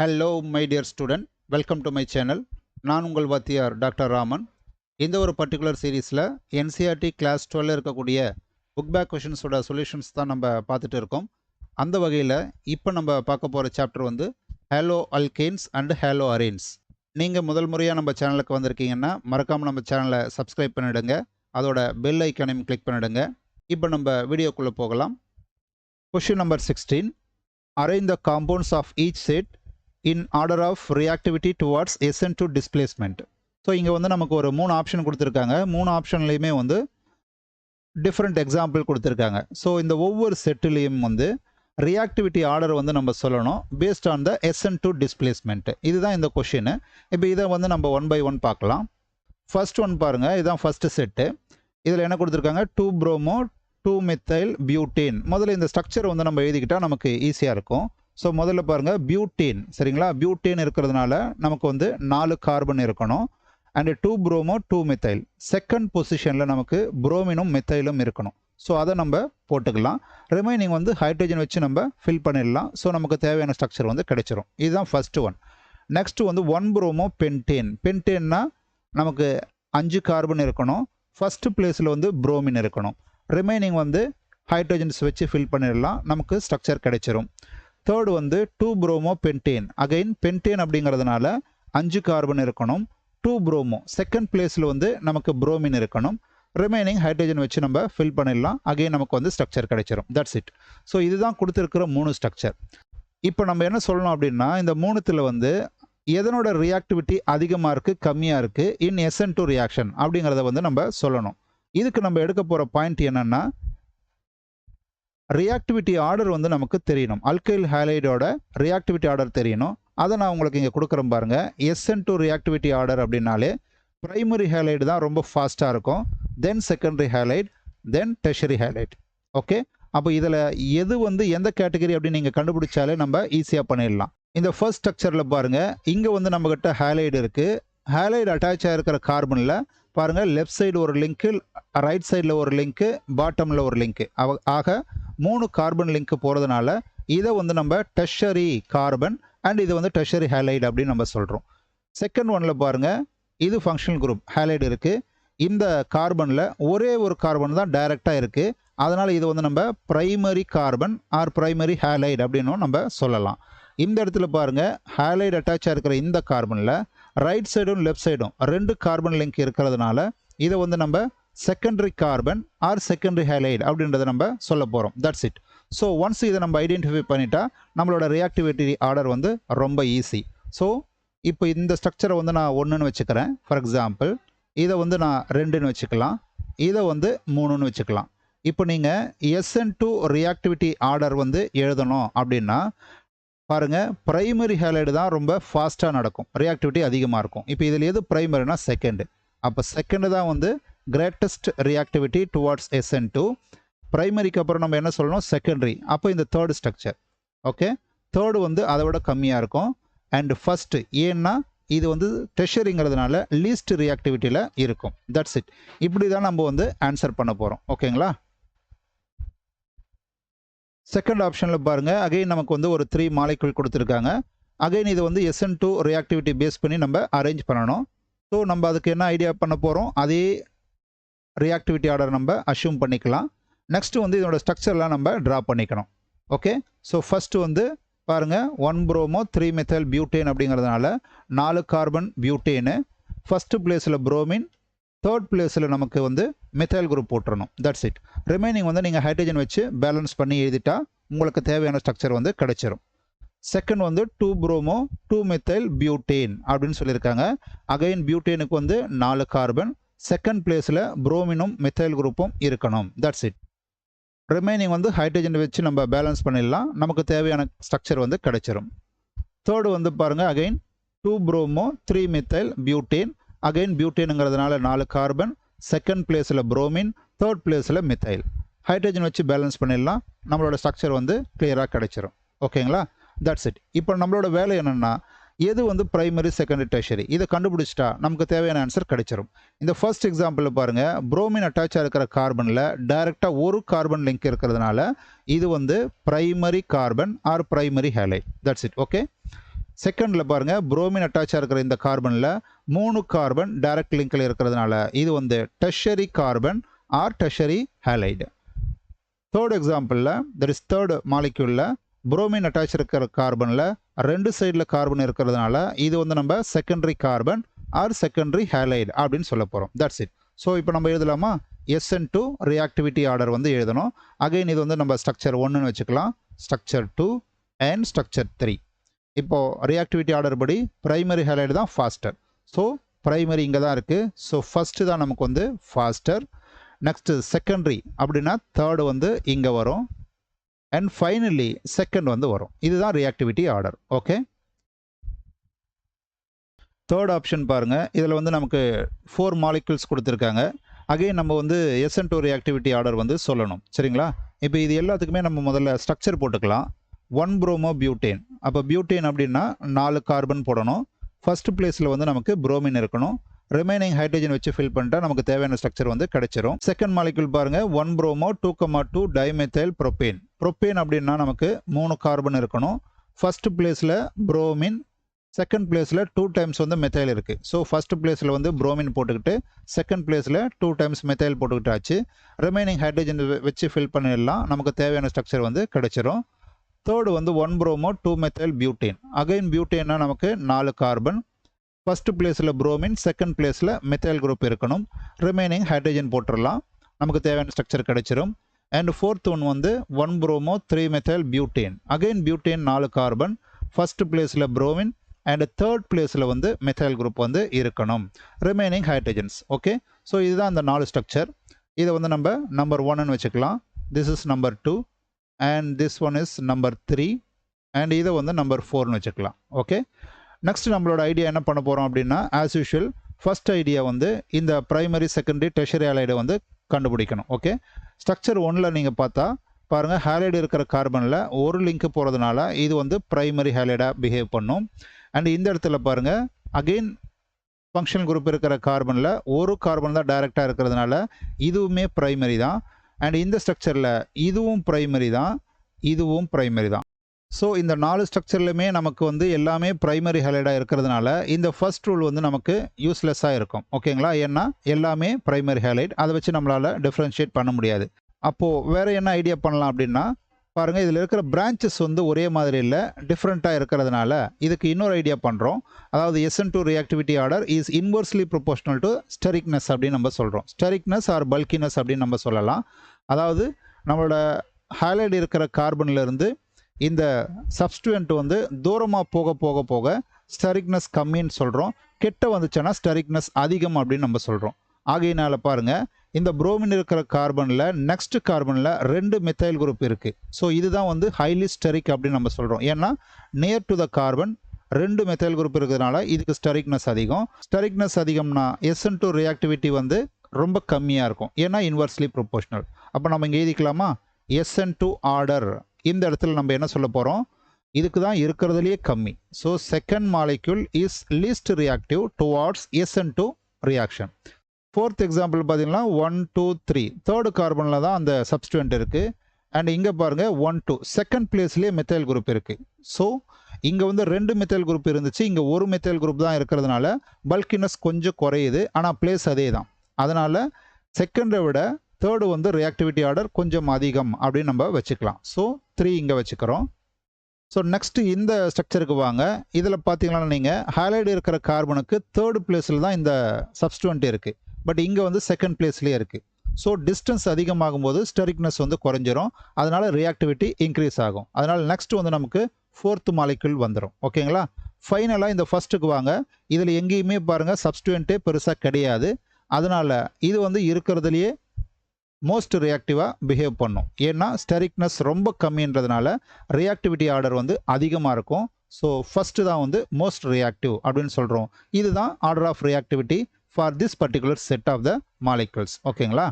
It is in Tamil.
Hello my dear student, welcome to my channel. நான் உங்கள் வாத்தியார் டாக்டர் ராமன். இந்த ஒரு பர்டிகுலர் சீரீஸில் என்சிஆர்டி கிளாஸ் 12 இருக்கக்கூடிய புக் பேக் கொஷின்ஸோட சொல்யூஷன்ஸ் தான் நம்ம பார்த்துட்டு இருக்கோம். அந்த வகையில் இப்போ நம்ம பார்க்க போகிற சாப்டர் வந்து ஹேலோ அல்கேன்ஸ் அண்ட் ஹேலோ அரேன்ஸ். நீங்கள் முதல் முறையாக நம்ம சேனலுக்கு வந்திருக்கீங்கன்னா மறக்காமல் நம்ம சேனலை சப்ஸ்கிரைப் பண்ணிவிடுங்க, அதோட பெல் ஐக்கானையும் கிளிக் பண்ணிவிடுங்க. இப்போ நம்ம வீடியோக்குள்ளே போகலாம். Question number 16. Arrange the compounds of each set in order of reactivity towards SN2 displacement. So இங்கே வந்து நமக்கு ஒரு 3 ஆப்ஷன் கொடுத்துருக்காங்க. 3 ஆப்ஷன்லேயுமே வந்து டிஃப்ரெண்ட் எக்ஸாம்பிள் கொடுத்துருக்காங்க. ஸோ இந்த ஒவ்வொரு செட்டுலேயும் வந்து ரியாக்டிவிட்டி ஆர்டர் வந்து நம்ம சொல்லணும் based on the SN2 displacement. இதுதான் இந்த கொஷின். இப்போ இதை வந்து நம்ம 1 by 1 பார்க்கலாம். ஃபர்ஸ்ட் ஒன் பாருங்கள், இதுதான் ஃபர்ஸ்ட் செட்டு. இதில் என்ன கொடுத்துருக்காங்க, 2 bromo 2 methyl butane. முதல்ல இந்த ஸ்ட்ரக்சர் வந்து நம்ம எழுதிக்கிட்டால் நமக்கு ஈஸியாக இருக்கும். ஸோ முதல்ல பாருங்கள், பியூட்டேன். சரிங்களா, பியூட்டேன் இருக்கிறதுனால நமக்கு வந்து 4 கார்பன் இருக்கணும். And 2 bromo 2 methyl. செகண்ட் பொசிஷனில் நமக்கு புரோமினும் மெத்தைலும் இருக்கணும். ஸோ அதை நம்ம போட்டுக்கலாம். ரிமைனிங் வந்து ஹைட்ரஜன் வச்சு நம்ம ஃபில் பண்ணிடலாம். ஸோ நமக்கு தேவையான ஸ்ட்ரக்சர் வந்து கிடைச்சிரும். இதுதான் ஃபர்ஸ்ட் ஒன். நெக்ஸ்ட் வந்து 1 bromo pentane. பென்டேன்னா நமக்கு 5 கார்பன் இருக்கணும். ஃபர்ஸ்ட் பிளேஸில் வந்து புரோமின் இருக்கணும். ரிமைனிங் வந்து ஹைட்ரஜன்ஸ் வச்சு ஃபில் பண்ணிடலாம், நமக்கு ஸ்ட்ரக்சர் கிடைச்சிரும். தேர்டு வந்து 2 bromo pentane. அகைன் பென்டேன் அப்படிங்கிறதுனால 5 கார்பன் இருக்கணும். 2 bromo செகண்ட் பிளேஸில் வந்து நமக்கு புரோமின் இருக்கணும். ரிமைனிங் ஹைட்ரஜன் வச்சு நம்ம ஃபில் பண்ணிடலாம். அகைன் நமக்கு வந்து ஸ்ட்ரக்சர் கிடைச்சிரும். That's it. ஸோ இதுதான் கொடுத்துருக்கிற 3 ஸ்ட்ரக்சர். இப்போ நம்ம என்ன சொல்லணும் அப்படின்னா, இந்த 3த்தில் வந்து எதனோட ரியாக்டிவிட்டி அதிகமாக இருக்குது கம்மியாக இருக்குது இன் SN2 ரியாக்ஷன் அப்படிங்கிறத வந்து நம்ம சொல்லணும். இதுக்கு நம்ம எடுக்க போகிற பாயிண்ட் என்னென்னா, ரியாக்டிவிட்டி ஆர்டர் வந்து நமக்கு தெரியணும். அல்கைல் ஹேலைடோட ரியாக்டிவிட்டி ஆர்டர் தெரியணும். அதை நான் உங்களுக்கு இங்கே கொடுக்குறேன் பாருங்கள். SN2 ரியாக்டிவிட்டி ஆர்டர் அப்படின்னாலே பிரைமரி ஹேலைடு தான் ரொம்ப ஃபாஸ்ட்டாக இருக்கும், தென் செகண்டரி ஹேலைட், தென் டெர்ஷரி ஹேலைட். ஓகே, அப்போ இதில் எது வந்து எந்த கேட்டகரி அப்படின்னு நீங்கள் கண்டுபிடிச்சாலே நம்ம ஈஸியாக பண்ணிடலாம். இந்த ஃபர்ஸ்ட் ஸ்ட்ரக்சரில் பாருங்கள், இங்கே வந்து நம்மக்கிட்ட ஹேலைடு இருக்குது. ஹேலைடு அட்டாச் ஆகிருக்கிற கார்பனில் பாருங்கள், லெஃப்ட் சைடு ஒரு லிங்க்கு, ரைட் சைடில் ஒரு லிங்க்கு, பாட்டமில் ஒரு லிங்க்கு. ஆக 3 கார்பன் லிங்க் போகிறதுனால இதை வந்து நம்ம டெர்ஷரி கார்பன் அண்ட் இது வந்து டெர்ஷரி ஹேலைடு அப்படின்னு நம்ம சொல்கிறோம். செகண்ட் ஒன்ல பாருங்கள், இது ஃபங்க்ஷனல் குரூப் ஹேலைடு இருக்குது. இந்த கார்பனில் ஒரே ஒரு கார்பன் தான் டைரெக்டாக இருக்குது. அதனால் இது வந்து நம்ம primary carbon R primary halide அப்படின்னும் நம்ம சொல்லலாம். இந்த இடத்துல பாருங்கள், ஹேலைடு அட்டாச்சாக இருக்கிற இந்த கார்பனில் ரைட் சைடும் லெஃப்ட் சைடும் 2 கார்பன் லிங்க் இருக்கிறதுனால இதை வந்து நம்ம secondary carbon or secondary halide அப்படின்றத நம்ம சொல்ல போகிறோம். That's it. ஸோ ஒன்ஸ் இதை நம்ம ஐடென்டிஃபை பண்ணிட்டா நம்மளோட ரியாக்டிவிட்டி ஆர்டர் வந்து ரொம்ப ஈஸி. ஸோ இப்போ இந்த ஸ்ட்ரக்சரை வந்து நான் 1ன்னு வச்சுக்கிறேன். ஃபார் எக்ஸாம்பிள் இதை வந்து நான் 2ன்னு வச்சுக்கலாம், இதை வந்து 3ன்னு வச்சுக்கலாம். இப்போ நீங்கள் SN2 ரியாக்டிவிட்டி ஆர்டர் வந்து எழுதணும் அப்படின்னா பாருங்கள், பிரைமரி ஹேலைடு தான் ரொம்ப ஃபாஸ்ட்டாக நடக்கும், ரியாக்டிவிட்டி அதிகமாக இருக்கும். இப்போ இதில் எது பிரைமரினா செகண்டு. அப்போ செகண்டு தான் வந்து கிரேட்டஸ்ட் ரியாக்டிவிட்டி டுவார்ட்ஸ் SN2. பிரைமரிக்கு அப்புறம் நம்ம என்ன சொல்லணும், செகண்டரி. அப்போ இந்த தேர்டு ஸ்ட்ரக்சர். ஓகே, தேர்டு வந்து அதை விட கம்மியாக இருக்கும். அண்ட் ஃபஸ்ட்டு ஏன்னா இது வந்து டெர்ஷரிங்கிறதுனால லீஸ்ட் ரியாக்டிவிட்டியில் இருக்கும். That's it. இப்படி தான் நம்ம வந்து ஆன்சர் பண்ண போகிறோம். ஓகேங்களா. செகண்ட் ஆப்ஷனில் பாருங்கள், அகைன் நமக்கு வந்து ஒரு 3 மாலிகுல் கொடுத்துருக்காங்க. அகைன் இது வந்து SN2 ரியாக்டிவிட்டி பேஸ் பண்ணி நம்ம அரேஞ்ச் பண்ணணும். ஸோ நம்ம அதுக்கு என்ன ஐடியா பண்ண போகிறோம், அதே ரியாக்டிவிட்டி ஆர்டர் நம்ம அஷ்யூம் பண்ணிக்கலாம். நெக்ஸ்ட்டு வந்து இதோட ஸ்ட்ரக்சர்லாம் நம்ம ட்ரா பண்ணிக்கணும். ஓகே, ஸோ ஃபஸ்ட்டு வந்து பாருங்கள், 1 bromo 3 methyl butane அப்படிங்கிறதுனால 4 கார்பன் பியூட்டேனு. ஃபஸ்ட்டு பிளேஸில் புரோமின், தேர்ட் பிளேஸில் நமக்கு வந்து மெத்தைல் குரூப் போட்டுறணும். That's it. ரிமைனிங் வந்து நீங்கள் ஹைட்ரஜன் வச்சு பேலன்ஸ் பண்ணி எழுதிட்டா உங்களுக்கு தேவையான ஸ்ட்ரக்சர் வந்து கிடைச்சிரும். செகண்ட் வந்து 2 bromo 2 methyl butane அப்படின்னு சொல்லியிருக்காங்க. அகைன் பியூட்டேனுக்கு வந்து 4 கார்பன், செகண்ட் பிளேஸில் புரோமினும் மெத்தைல் குரூப்பும் இருக்கணும். That's it. ரிமைனிங் வந்து ஹைட்ரஜன் வச்சு நம்ம பேலன்ஸ் பண்ணிடலாம், நமக்கு தேவையான ஸ்ட்ரக்சர் வந்து கிடைச்சிரும். தேர்டு வந்து பாருங்கள், again 2 bromo 3 methyl butane. Again பியூட்டேனுங்கிறதுனால 4 கார்பன், செகண்ட் பிளேஸில் புரோமின், தேர்ட் பிளேஸில் மெத்தைல். ஹைட்ரஜன் வச்சு பேலன்ஸ் பண்ணிடலாம், நம்மளோட ஸ்ட்ரக்சர் வந்து கிளியராக கிடைச்சிரும். ஓகேங்களா. That's it. இப்போ நம்மளோட வேலை என்னென்னா, எது வந்து பிரைமரி செகண்டரி டெர்ஷரி இதை கண்டுபிடிச்சிட்டா நமக்கு தேவையான ஆன்சர் கிடைச்சிரும். இந்த ஃபர்ஸ்ட் எக்ஸாம்பிளில் பாருங்கள், புரோமின் அட்டாச்சாக இருக்கிற கார்பனில் டைரெக்டாக ஒரு கார்பன் லிங்க் இருக்கிறதுனால இது வந்து primary carbon R primary halide. That's it. Okay, செகண்டில் பாருங்கள் புரோமின் அட்டாச்சாக இருக்கிற இந்த கார்பனில் 3 கார்பன் டைரக்ட் லிங்கில் இருக்கிறதுனால இது வந்து tertiary carbon or tertiary halide. Third எக்ஸாம்பிளில் தட் இஸ் தேர்ட் மாலிக்யூலில் புரோமின் அட்டாச் இருக்கிற கார்பனில் 2 சைடில் கார்பன் இருக்கிறதுனால இது வந்து நம்ம secondary carbon or secondary halide அப்படின்னு சொல்ல போகிறோம். That's it. ஸோ இப்போ நம்ம எழுதலாமா? SN2 ரியாக்டிவிட்டி ஆர்டர் வந்து எழுதணும். அகைன் இது வந்து நம்ம ஸ்ட்ரக்சர் 1ன்னு வச்சுக்கலாம், ஸ்ட்ரக்சர் 2 அண்ட் ஸ்ட்ரக்சர் 3. இப்போது ரியாக்டிவிட்டி ஆர்டர் படி ப்ரைமரி ஹேலைடு தான் ஃபாஸ்டர். ஸோ ப்ரைமரி இங்கே தான் இருக்குது. ஸோ ஃபஸ்ட்டு தான் நமக்கு வந்து ஃபாஸ்டர். நெக்ஸ்ட்டு செகண்டரி அப்படின்னா தேர்டு வந்து இங்கே வரும். அண்ட் ஃபைனலி செகண்ட் வந்து வரும். இதுதான் reactivity order. Okay, third option பாருங்கள். இதில் வந்து நமக்கு 4 மாலிக்யூல்ஸ் கொடுத்துருக்காங்க. அகைன் நம்ம வந்து SN2 ரியாக்டிவிட்டி ஆர்டர் வந்து சொல்லணும். சரிங்களா? இப்போ இது எல்லாத்துக்குமே நம்ம முதல்ல ஸ்ட்ரக்சர் போட்டுக்கலாம். 1 புரோமோ பியூட்டேன். அப்போ பியூட்டேன் அப்படின்னா 4 கார்பன் போடணும். ஃபர்ஸ்ட் பிளேஸில் வந்து நமக்கு புரோமின் இருக்கணும். ரிமைனிங் ஹைட்ரஜன் வச்சு ஃபில் பண்ணிட்டா நமக்கு தேவையான ஸ்ட்ரக்சர் வந்து கிடைச்சிரும். செகண்ட் மாலிக்யூல் பாருங்கள், 1 புரோமோ 2,2 டைமெத்தைல் ப்ரோப்பேன். ப்ரோப்பேன் அப்படின்னா நமக்கு 3 கார்பன் இருக்கணும். ஃபர்ஸ்ட் பிளேஸில் புரோமின், செகண்ட் பிளேஸில் 2 டைம்ஸ் வந்து மெத்தைல் இருக்குது. ஸோ ஃபர்ஸ்ட் பிளேஸில் வந்து புரோமின் போட்டுக்கிட்டு செகண்ட் பிளேஸில் 2 டைம்ஸ் மெத்தைல் போட்டுக்கிட்டாச்சு. ரிமைனிங் ஹைட்ரஜன் வச்சு ஃபில் பண்ணிடலாம். நமக்கு தேவையான ஸ்ட்ரக்சர் வந்து கிடைச்சிரும். தேர்டு வந்து 1 புரோமோ 2 மெத்தைல் பியூட்டேன். அகைன் பியூட்டேன்னா நமக்கு 4 கார்பன். ஃபர்ஸ்ட் பிளேஸில் புரோமின், செகண்ட் பிளேஸில் மெத்தைல் குரூப் இருக்கணும். ரிமைனிங் ஹைட்ரஜன் போட்டுடலாம். நமக்கு தேவையான ஸ்ட்ரக்சர் கிடைச்சிரும். அண்ட் ஃபோர்த் ஒன் வந்து 1 promo 3 methyl butane. Again butane 4 carbon. First பிளேஸில் புரோமின் அண்ட் தேர்ட் பிளேஸில் வந்து மெத்தைல் குரூப் வந்து இருக்கணும். Remaining hydrogens. ஓகே, ஸோ இதுதான் அந்த 4 ஸ்ட்ரக்சர். இதை வந்து நம்ம நம்பர் 1ன்னு வச்சுக்கலாம். This is number 2 and this one is number 3 and இதை வந்து நம்பர் 4ன்னு வச்சுக்கலாம். ஓகே, நெக்ஸ்ட் நம்மளோட ஐடியா என்ன பண்ண போகிறோம் அப்படின்னா, ஆஸ் யூஷுவல் ஃபர்ஸ்ட் ஐடியா வந்து இந்த ப்ரைமரி செகண்டரி டெர்ஷரி ஹேலைடை வந்து கண்டுபிடிக்கணும். ஓகே, ஸ்ட்ரக்சர் 1ல் நீங்கள் பார்த்தா பாருங்கள், ஹேலைடு இருக்கிற கார்பனில் ஒரு லிங்க் போகிறதுனால இது வந்து ப்ரைமரி ஹேலைடாக பிஹேவ் பண்ணும். அண்ட் இந்த இடத்துல பாருங்கள், அகெயின் ஃபங்க்ஷனல் குரூப் இருக்கிற கார்பனில் ஒரு கார்பன் தான் டைரெக்டாக இருக்கிறதுனால இதுவுமே ப்ரைமரி தான். அண்ட் இந்த ஸ்ட்ரக்சரில் இதுவும் ப்ரைமரி தான், இதுவும் ப்ரைமரி தான். ஸோ இந்த 4 ஸ்ட்ரக்சர்லையுமே நமக்கு வந்து எல்லாமே ப்ரைமரி ஹேலைடாக இருக்கிறதுனால இந்த ஃபர்ஸ்ட் ரூல் வந்து நமக்கு யூஸ்லெஸ்ஸாக இருக்கும். ஓகேங்களா? ஏன்னா எல்லாமே ப்ரைமரி ஹேலைட், அதை வச்சு நம்மளால் டிஃப்ரென்ஷியேட் பண்ண முடியாது. அப்போது வேறு என்ன ஐடியா பண்ணலாம் அப்படின்னா, பாருங்கள், இதில் இருக்கிற பிரான்ச்சஸ் வந்து ஒரே மாதிரி இல்லை, டிஃப்ரெண்ட்டாக இருக்கிறதுனால இதுக்கு இன்னொரு ஐடியா பண்ணுறோம். அதாவது SN2 reactivity order is inversely proportional to stericness அப்படின்னு நம்ம சொல்கிறோம். ஸ்டெரிக்னஸ் ஆர் பல்கினஸ் அப்படின்னு நம்ம சொல்லலாம். அதாவது நம்மளோட ஹேலைடு இருக்கிற கார்பன்லேருந்து இந்த சப்ஸ்டியூயன்ட் வந்து தூரமாக போக போக போக ஸ்டெரிக்னஸ் கம்மின்னு சொல்கிறோம். கெட்ட வந்துச்சுன்னா ஸ்டெரிக்னஸ் அதிகம் அப்படின்னு நம்ம சொல்கிறோம். ஆகையினால பாருங்கள், இந்த புரோமின் இருக்கிற கார்பனில் நெக்ஸ்ட் கார்பனில் 2 மெத்தைல் குரூப் இருக்குது. ஸோ இதுதான் வந்து ஹைலி ஸ்டெரிக் அப்படின்னு நம்ம சொல்கிறோம். ஏன்னா near to the carbon 2 methyl group இருக்கிறதுனால இதுக்கு ஸ்டெரிக்னஸ் அதிகம். ஸ்டெரிக்னஸ் அதிகம்னா SN2 ரியாக்டிவிட்டி வந்து ரொம்ப கம்மியாக இருக்கும். ஏன்னா இன்வெர்ஸ்லி ப்ரொபோஷனல். அப்போ நம்ம இங்கே எழுதிக்கலாமா? SN2 ஆர்டர் இந்த இடத்துல நம்ம என்ன சொல்ல போகிறோம், இதுக்கு தான் இருக்கிறதுலையே கம்மி. So second molecule is least reactive towards SN2 reaction. Fourth example பார்த்தீங்கன்னா 1, 2, 3 தேர்டு கார்பனில் தான் அந்த சப்ஸ்டியூயன்ட் இருக்குது. அண்ட் இங்கே பாருங்கள் 1, 2 செகண்ட் பிளேஸ்லேயே மெத்தைல் குரூப் இருக்குது. ஸோ இங்கே வந்து 2 மெத்தைல் குரூப் இருந்துச்சு, இங்கே ஒரு மெத்தைல் குரூப் தான் இருக்கிறதுனால பல்கினஸ் கொஞ்சம் குறையுது, ஆனால் பிளேஸ் அதே தான். அதனால் செகண்டை விட தேர்டு வந்து ரியாக்டிவிட்டி ஆர்டர் கொஞ்சம் அதிகம் அப்படின்னு நம்ம வச்சுக்கலாம். ஸோ 3 இங்கே வச்சுக்கிறோம். ஸோ நெக்ஸ்ட்டு இந்த ஸ்ட்ரக்சருக்கு வாங்க. இதில் பார்த்தீங்கன்னா நீங்கள் ஹேலைடு இருக்கிற கார்பனுக்கு தேர்டு பிளேஸில் தான் இந்த சப்ஸ்டியூயன்ட் இருக்குது. பட் இங்கே வந்து செகண்ட் பிளேஸ்லேயே இருக்குது. ஸோ டிஸ்டன்ஸ் அதிகமாகும் போது ஸ்டெரிக்னஸ் வந்து குறைஞ்சிரும். அதனால் ரியாக்டிவிட்டி இன்க்ரீஸ் ஆகும். அதனால் நெக்ஸ்ட் வந்து நமக்கு ஃபோர்த் மாலிக்யூல் வந்துடும். ஓகேங்களா? ஃபைனலாக இந்த ஃபர்ஸ்ட்டுக்கு வாங்க. இதில் எங்கேயுமே பாருங்கள் சப்ஸ்டியூயன்ட்டே பெருசாக கிடையாது. அதனால் இது வந்து இருக்கிறதுலையே மோஸ்ட் ரியாக்டிவாக பிஹேவ் பண்ணும். ஏன்னா ஸ்டெரிக்னஸ் ரொம்ப கம்மின்றதுனால ரியாக்டிவிட்டி ஆர்டர் வந்து அதிகமாக இருக்கும். ஸோ ஃபஸ்ட்டு தான் வந்து மோஸ்ட் ரியாக்டிவ் அப்படின்னு சொல்கிறோம். இதுதான் order of reactivity for this particular set of the molecules. ஓகேங்களா?